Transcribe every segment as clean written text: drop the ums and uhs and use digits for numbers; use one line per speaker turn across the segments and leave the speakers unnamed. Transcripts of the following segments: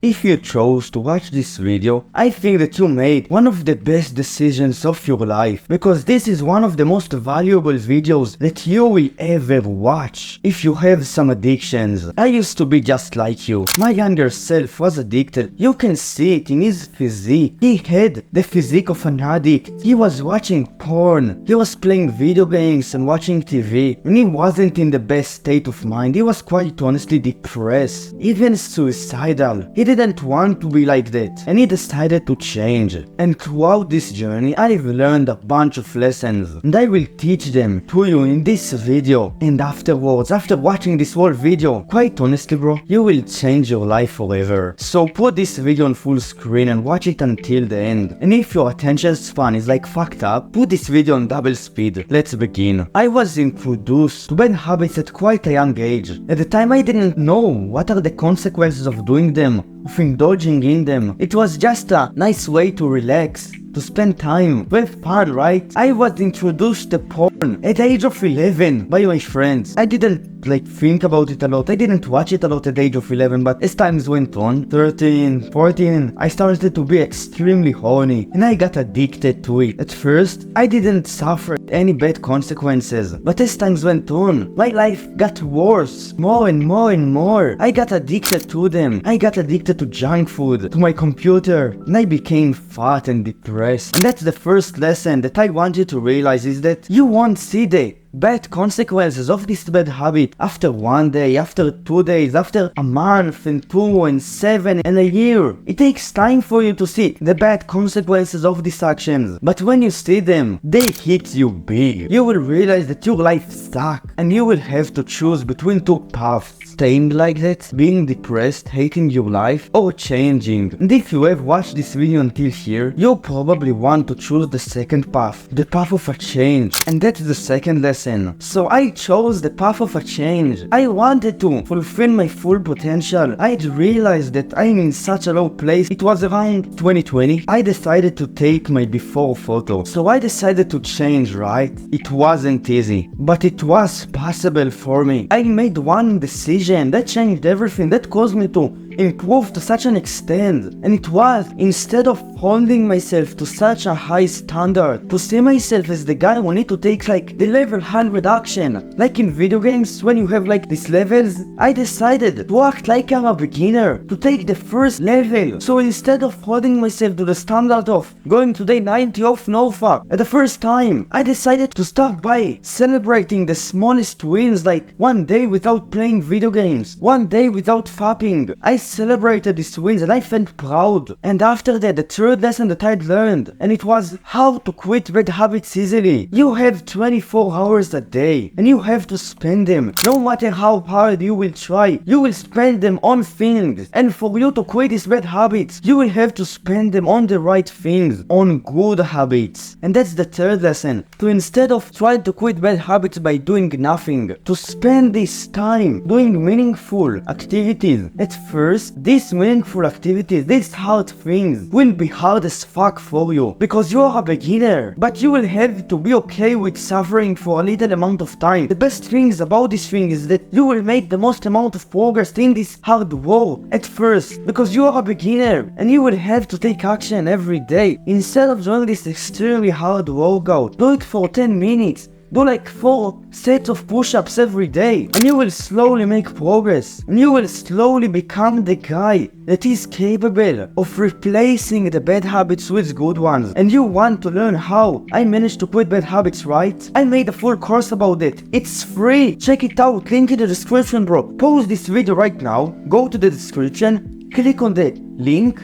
If you chose to watch this video, I think that you made one of the best decisions of your life, because this is one of the most valuable videos that you will ever watch. If you have some addictions, I used to be just like you. My younger self was addicted. You can see it in his physique. He had the physique of an addict. He was watching porn. He was playing video games and watching TV. And he wasn't in the best state of mind. He was quite honestly depressed, even suicidal. He didn't want to be like that, and he decided to change. And throughout this journey, I've learned a bunch of lessons, and I will teach them to you in this video. And afterwards, after watching this whole video, quite honestly bro, you will change your life forever. So put this video on full screen and watch it until the end. And if your attention span is like fucked up, put this video on double speed. Let's begin. I was introduced to bad habits at quite a young age. At the time I didn't know what are the consequences of doing them, of indulging in them. It was just a nice way to relax, to spend time, to have fun, right? I was introduced to porn at the age of 11 by my friends. I didn't think about it a lot. I didn't watch it a lot at the age of 11, but as times went on, 13, 14, I started to be extremely horny and I got addicted to it. At first, I didn't suffer any bad consequences, but as times went on, my life got worse, more and more and more. I got addicted to them. I got addicted to junk food, to my computer, and I became fat and depressed. And that's the first lesson that I want you to realize, is that you won't see the bad consequences of this bad habit after 1 day, after 2 days, after a month and 2 and 7 and a year. It takes time for you to see the bad consequences of these actions, but when you see them, they hit you big. You will realize that your life sucks, and you will have to choose between two paths: staying like that, being depressed, hating your life, or changing. And if you have watched this video until here, you probably want to choose the second path, the path of a change, and that's the second lesson. So I chose the path of a change. I wanted to fulfill my full potential. I'd realized that I'm in such a low place. It was around 2020. I decided to take my before photo. So I decided to change, right? It wasn't easy, but it was possible for me. I made one decision that changed everything, that caused me to improve to such an extent. And it was, instead of holding myself to such a high standard, to see myself as the guy who need to take like the level 100 action. Like in video games, when you have like these levels, I decided to act like I'm a beginner, to take the first level. So instead of holding myself to the standard of going to day 90 of NoFap at the first time, I decided to start by celebrating the smallest wins, like 1 day without playing video games, 1 day without fapping. I celebrated these wins and I felt proud. And after that, the third lesson that I'd learned, and it was how to quit bad habits easily. You have 24 hours a day, and you have to spend them. No matter how hard you will try, you will spend them on things. And for you to quit these bad habits, you will have to spend them on the right things, on good habits. And that's the third lesson, to instead of trying to quit bad habits by doing nothing, to spend this time doing meaningful activities. At first, these meaningful activities, these hard things, will be hard as fuck for you, because you are a beginner, but you will have to be okay with suffering for a little amount of time. The best things about this thing is that you will make the most amount of progress in this hard work at first, because you are a beginner, and you will have to take action every day. Instead of doing this extremely hard workout, do it for 10 minutes. Do like 4 sets of push-ups every day, and you will slowly make progress, and you will slowly become the guy that is capable of replacing the bad habits with good ones. And you want to learn how I managed to quit bad habits, right? I made a full course about it. It's free. Check it out. Link in the description, bro. Pause this video right now, go to the description, click on the link,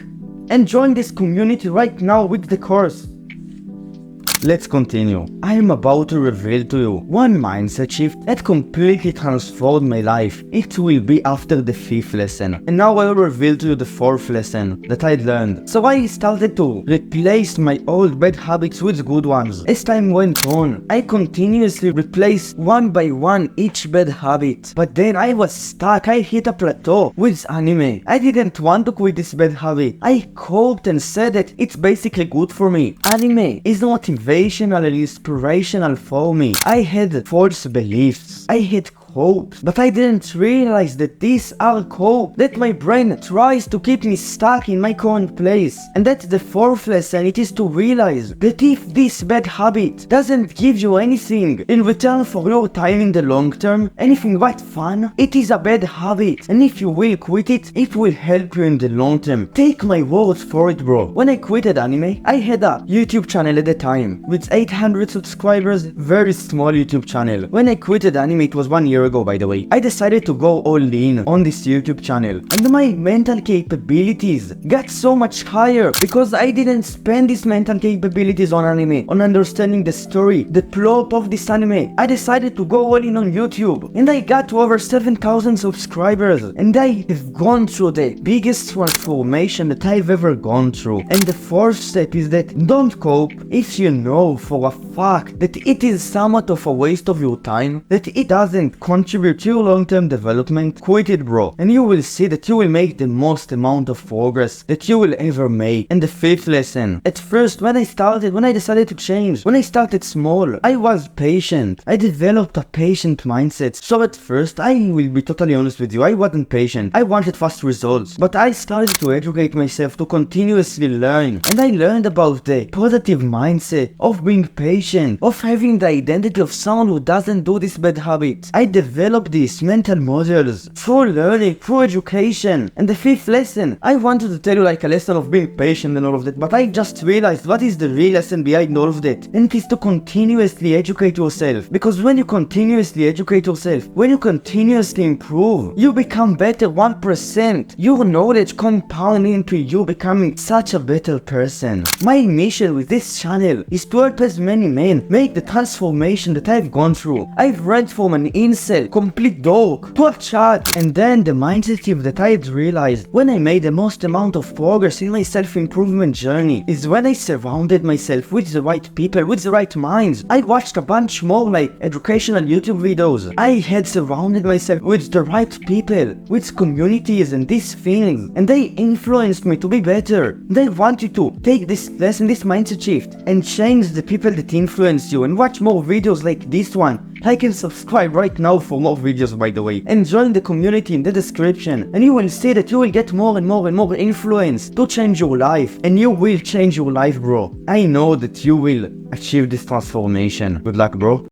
and join this community right now with the course. Let's continue. I am about to reveal to you one mindset shift that completely transformed my life. It will be after the 5th lesson. And now I will reveal to you the 4th lesson that I learned. So I started to replace my old bad habits with good ones. As time went on, I continuously replaced one by one each bad habit. But then I was stuck. I hit a plateau with anime. I didn't want to quit this bad habit. I coped and said that it's basically good for me. Anime is not motivational and inspirational for me. I had false beliefs. I had hopes, but I didn't realize that these are hopes, that my brain tries to keep me stuck in my current place. And that's the fourth lesson, it is to realize that if this bad habit doesn't give you anything in return for your time in the long term, anything but fun, it is a bad habit. And if you will quit it, it will help you in the long term. Take my words for it, bro. When I quitted anime, I had a YouTube channel at the time with 800 subscribers, very small YouTube channel. When I quitted anime, it was 1 year ago by the way, I decided to go all in on this YouTube channel, and my mental capabilities got so much higher because I didn't spend these mental capabilities on anime, on understanding the story, the plot of this anime. I decided to go all in on YouTube, and I got to over 7,000 subscribers, and I have gone through the biggest transformation that I've ever gone through. And the fourth step is that don't cope if you know for a fact that it is somewhat of a waste of your time, that it doesn't contribute to your long-term development. Quit it, bro, and you will see that you will make the most amount of progress that you will ever make. And the fifth lesson, at first when I decided to change, when I started small, I was patient. I developed a patient mindset. So at first, I will be totally honest with you, I wasn't patient. I wanted fast results, but I started to educate myself, to continuously learn, and I learned about the positive mindset of being patient, of having the identity of someone who doesn't do this bad habit. I developed these mental models through learning, through education. And the fifth lesson, I wanted to tell you like a lesson of being patient and all of that, but I just realized what is the real lesson behind all of that, and it is to continuously educate yourself. Because when you continuously educate yourself, when you continuously improve, you become better 1%. Your knowledge compounding into you becoming such a better person. My mission with this channel is to help as many men make the transformation that I've gone through. I've went from an incel, complete dog, to a child, and then the mindset shift that I had realized when I made the most amount of progress in my self-improvement journey is when I surrounded myself with the right people, with the right minds. I watched a bunch more like educational YouTube videos. I had surrounded myself with the right people, with communities and these things, and they influenced me to be better. They wanted to take this lesson, this mindset shift, and change the people that influence you, and watch more videos like this one. Like and subscribe right now for more videos, by the way, and join the community in the description, and you will see that you will get more and more and more influence to change your life, and you will change your life, bro. I know that you will achieve this transformation. Good luck, bro.